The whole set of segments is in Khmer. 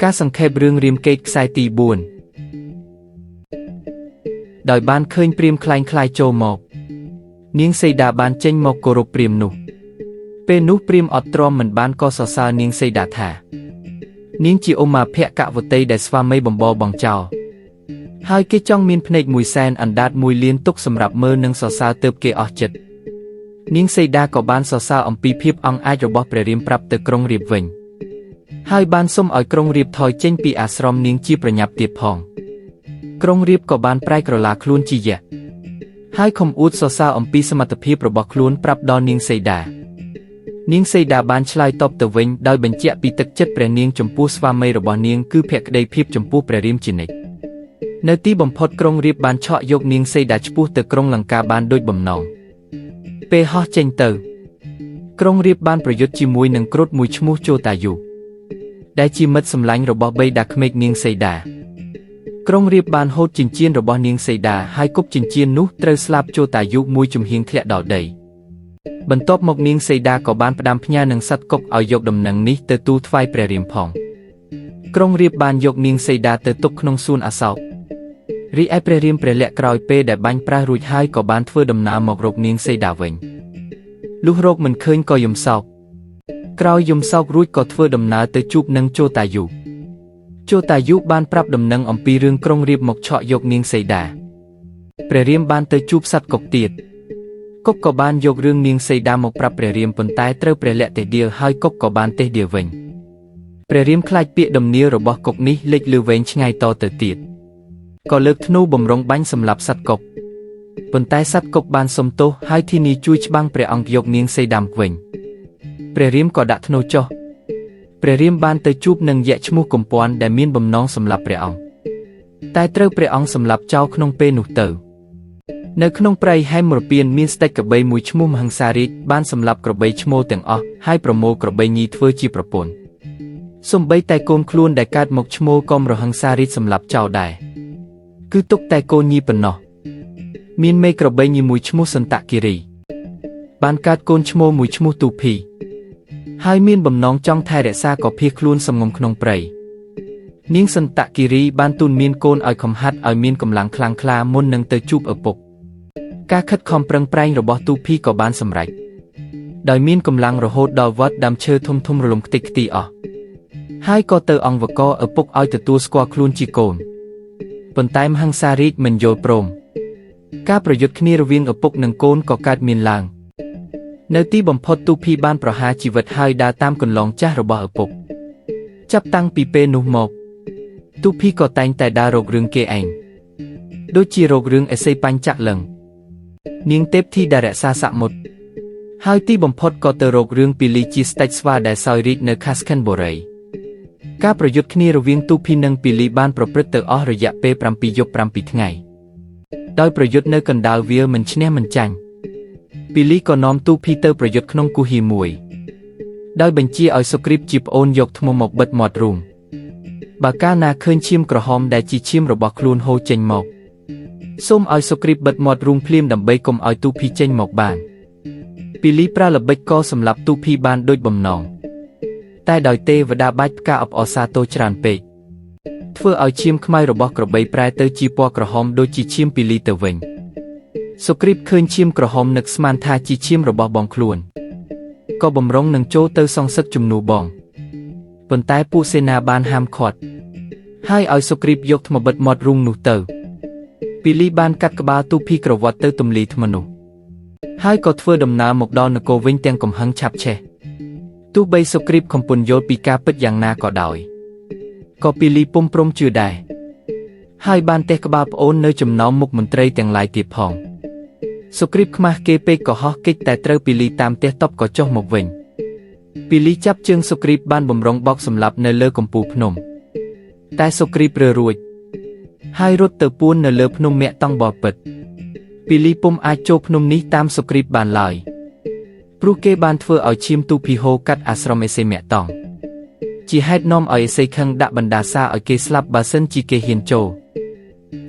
ការសង្ខេបរឿងរាមកេរ្តិ៍ខ្សែទី4ដោយបានឃើញព្រាហ្មណ៍ក្លែងក្លាយចូលមកនាងសីតាបានចេញមកគោរពព្រាហ្មណ៍នោះពេលនោះព្រាហ្មណ៍អត់ទ្រាំមិនបានក៏សរសើរនាងសីតាថានាងជាឧមាភក្វតីដែលស្វាមីបំបរបងចោលហើយគេចង់មានភ្នែកមួយសែនអណ្ដាតមួយលានទុកសម្រាប់មើលនិងសរសើរទើបគេអស់ចិត្តនាងសីតាក៏បានសរសើរអំពីភាពអង់អាចរបស់ព្រះរាមប្រាប់ទៅក្រុងរាពណ៍វិញហើយបានសុំឲ្យក្រុងរាពណ៍ថយចេញពីអាស្រមនាងជាប្រញាប់ទៀតផងក្រុងរាពណ៍ក៏បានប្រែក្រឡាខ្លួនជាយក្សហើយខំអួតសរសើរអំពីសមត្ថភាពរបស់ខ្លួនប្រាប់ដល់នាងសីតានាងសីតាបានឆ្លើយតបទៅវិញដោយបញ្ជាក់ពីទឹកចិត្តព្រះនាងចំពោះស្វាមីរបស់នាងគឺភក្តីភាពចំពោះព្រះរាមជានិច្ចនៅទីបំផុតក្រុងរាពណ៍បានឆក់យកនាងសីតាឆ្ពោះទៅក្រុងលង្កាបានដូចបំណងពេលហោះចេញទៅក្រុងរាពណ៍បានប្រយុទ្ធជាមួយនឹងគ្រុឌមួយឈ្មោះជោតាយុដែលជាមិត្តសម្លាញ់របស់បិតាក្មេកនាងសីតាក្រុងរាពណ៍បានហូតចិញ្ចៀនរបស់នាងសីតាហើយគប់ចិញ្ចៀននោះត្រូវស្លាប់ជោតាយុមួយជំហៀងធ្លាក់ដល់ដីបន្ទាប់មកនាងសីតាក៏បានផ្ដាំផ្ញើនឹងសត្វកុកឲ្យយកដំណឹងនេះទៅទូលថ្វាយព្រះរាមផងក្រុងរាពណ៍បានយកនាងសីតាទៅទុកក្នុងសួនអសោករីឯព្រះរាមព្រះលក្សណ៍ក្រោយពេលដែលបាញ់ប្រាសរួចហើយក៏បានធ្វើដំណើរមករកនាងសីតាវិញលុះរកមិនឃើញក៏យំសោកក្រោយយំសោករួចក៏ធ្វើដំណើរទៅជួបនឹងជោតាយុបានប្រាប់ដំណឹងអំពីរឿងក្រុងរាពណ៍មកឆក់យកនាងសីតាព្រះរាមបានទៅជួបសត្វកុកទៀតកុកក៏បានយករឿងនាងសីតាមកប្រាប់ព្រះរាមប៉ុន្តែត្រូវព្រះលក្សណ៍ទេសដៀលហើយកុកក៏បានទេសដៀលវិញព្រះរាមខ្លាចពាក្យដំណៀលរបស់កុកនេះលេចលឺវែងឆ្ងាយតទៅទៀតក៏លើកធ្នូបំរុងបាញ់សម្លាប់សត្វកុកប៉ុន្តែសត្វកុកបានសុំទោសហើយធានាជួយច្បាំងព្រះអង្គយកនាងសីតាវិញព្រះរាមក៏ដាក់ធ្នូចុះព្រះរាមបានទៅជួបនឹងយក្សឈ្មោះកំពាន់ដែលមានបំណងសម្លាប់ព្រះអង្គតែត្រូវព្រះអង្គសម្លាប់ចោលក្នុងពេលនោះទៅនៅក្នុងព្រៃហែមរពៀនមានស្ដេចក្របីមួយឈ្មោះមហិង្សារាជបានសម្លាប់ក្របីឈ្មោលទាំងអស់ហើយប្រមូលក្របីញីធ្វើជាប្រពន្ធសូម្បីតែកូនខ្លួនដែលកើតមកឈ្មោលក៏មហិង្សារាជសម្លាប់ចោលដែរគឺទុកតែកូនញីប៉ុណ្ណោះមានមេក្របីញីមួយឈ្មោះសន្តគិរីបានកើតកូនឈ្មោលមួយឈ្មោះទូភីហើយមានបំណងចង់ថែរក្សាក៏ភៀសខ្លួនសំងំក្នុងព្រៃនាងសន្តគិរីបានទូលមានកូនឲ្យខំហាត់ឲ្យមានកម្លាំងខ្លាំងក្លាមុននឹងទៅជួបឪពុកការខិតខំប្រឹងប្រែងរបស់ទូភីក៏បានសម្រេចដោយមានកម្លាំងរហូតដល់វត្តដើមឈើធំរលំខ្ទេចខ្ទីអស់ហើយក៏ទៅអង្គវកឪពុកឲ្យទទួលស្គាល់ខ្លួនជាកូនប៉ុន្តែមហិង្សារាជមិនយល់ព្រមការប្រយុទ្ធគ្នារវាងឪពុកនិងកូនក៏កើតមានឡើងនៅទីបំផុតទូភីបានប្រហារជីវិតហើយដើរតាមកន្លងចាស់របស់ឪពុកចាប់តាំងពីពេលនោះមកទូភីក៏តែងតែដើររករឿងគេឯងដូចជារករឿងអេសីបញ្ចលឹងនាងទេពធីតារក្សាសមុទ្រហើយទីបំផុតក៏ទៅរករឿងពីលីជាស្ដេចស្វាដែលសោយរាជនៅខាស្កិនបុរីការប្រយុទ្ធគ្នារវាងទូភីនិងពីលីបានប្រព្រឹត្តទៅអស់រយៈពេល7យប់7ថ្ងៃដោយប្រយុទ្ធនៅកណ្ដាលវាលមិនឈ្នះមិនចាញ់ពីលីក៏នាំទូភីទៅប្រយុទ្ធក្នុងគូហីមួយដោយបញ្ជាឲ្យសុគ្រីពជាប្អូនយកថ្មមកបិទមាត់រូងបើកាលណាឃើញឈាមក្រហមដែលជាឈាមរបស់ខ្លួនហូរចេញមកសូមឲ្យសុគ្រីពបិទមាត់រូងភ្លាមដើម្បីកុំឲ្យទូភីចេញមកបានពីលីប្រើល្បិចក៏សម្លាប់ទូភីបានដូចបំណងតែដោយទេវតាបាច់ផ្កាអបអរសាទរច្រើនពេកធ្វើឲ្យឈាមខ្មៅរបស់ក្របីប្រែទៅជាពណ៌ក្រហមដូចជាឈាមពីលីទៅវិញសុគ្រីពឃើញឈាមក្រហមនឹកស្មានថាជាឈាមរបស់បងខ្លួនក៏បំរុងនឹងចូលទៅសងសឹកជំនួសបងប៉ុន្តែពួកសេនាបានហាមឃាត់ហើយឲ្យសុគ្រីពយកថ្មបិទមាត់រូងនោះទៅពីលីបានកាត់ក្បាលទូភីក្រវាត់ទៅទម្លាយថ្មនោះហើយក៏ធ្វើដំណើរមកដល់នគរវិញទាំងកំហឹងឆាប់ឆេះទោះបីសុគ្រីពកំពុងយល់ពីការពិតយ៉ាងណាក៏ដោយក៏ពីលីពុំព្រមជឿដែរហើយបានតេះក្បាលប្អូននៅចំណោមមុខមន្ត្រីទាំងឡាយទៀតផងសុគ្រីពខ្មាស់គេពេកក៏ហោះគេចតែត្រូវពីលីតាមតេះតបក៏ចុះមកវិញពីលីចាប់ជើងសុគ្រីពបានបំរុងបោកសម្លាប់នៅលើកំពូលភ្នំតែសុគ្រីពរើរួចហើយរត់ទៅពួននៅលើភ្នំមាក់តង់បពិតពីលីពុំអាចចូលភ្នំនេះតាមសុគ្រីពបានឡើយព្រោះគេបានធ្វើឲ្យឈាមទូភីហូរកាត់អាស្រមអេសេមាក់តង់ជាហេតុនាំឲ្យអេសេខឹងដាក់បណ្ដាសាឲ្យគេស្លាប់បើសិនជាគេហ៊ានចូល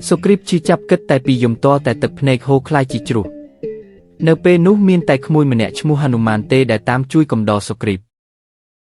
សុគ្រីពជឿចាប់គិតតែពីយំតតែទឹកភ្នែកហូរខ្លាយជាជ្រោះនៅពេលនោះមានតែក្មួយម្នាក់ឈ្មោះហនុមានទេដែលតាមជួយកំដរសុគ្រីព